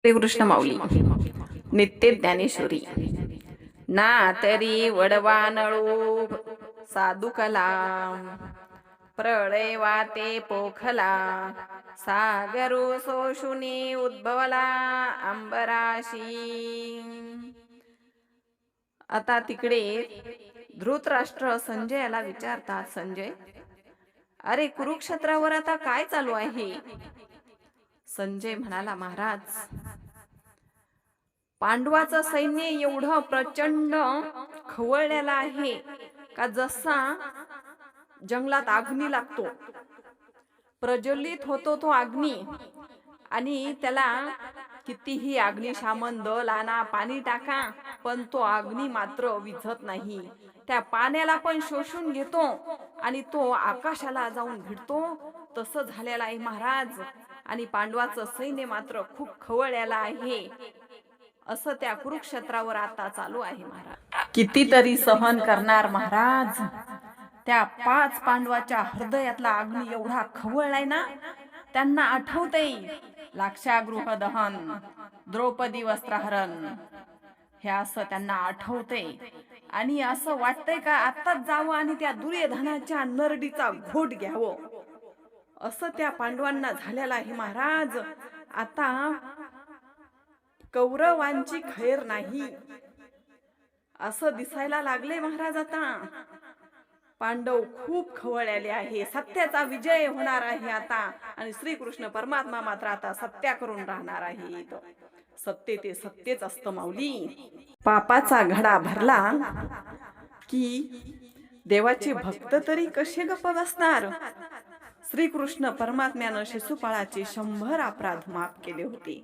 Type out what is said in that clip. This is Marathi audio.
श्रीकृष्ण माऊली नित्य ज्ञानेश्वरी ना तरी वडवानळू साधुकला प्रळय वाते पोखला सागरू सोशुनी उद्भवला अंबराशी। आता तिकडे धृतराष्ट्र संजयाला विचारतात, संजय अरे कुरुक्षेत्रावर आता काय चालू आहे? संजय म्हणाला, महाराज पांडवाचं सैन्य एवढं प्रचंड खवळलेलं आहे का जसा जंगलात अग्नी लागतो, प्रज्वलित होतो तो अग्नी, आणि त्याला कितीही अग्निशामन दल आणा, पाणी टाका, पण तो अग्नी मात्र विझत नाही। त्या पाण्याला पण शोषून घेतो आणि तो आकाशाला जाऊन भिडतो। तसं झालेलं आहे महाराज, आणि पांडवाचं सैन्य मात्र खूप खवळलेलं आहे। असं त्या कुरुक्षेत्रावर आता चालू आहे महाराज। कितीतरी सहन करणार महाराज। त्या 5 पांडवाच्या हृदयातला अग्नी एवढा खवळलाय ना, त्यांना आठवतंय लाक्षागृह दहन, द्रौपदी वस्त्रहरण, हे असं त्यांना आठवतंय, आणि असं वाटतंय का आत्ताच जावं आणि त्या दुर्योधनाच्या नरडीचा घोट घ्यावं। असं त्या पांडवांना झालेलं आहे महाराज। आता कौरवांची खैर नाही असं दिसायला लागले महाराज। आता पांडव खूप खवळलेले आहे, सत्याचा विजय होणार आहे आता, आणि श्रीकृष्ण परमात्मा मात्र आता सत्या करून राहणार आहे। सत्य ते सत्यच असतं माऊली। पापाचा घडा भरला की देवाचे भक्त तरी कसे गप्प बसणार? श्रीकृष्ण परमात्म्यानं शिशुपाळाचे 100 अपराध माफ केले होते।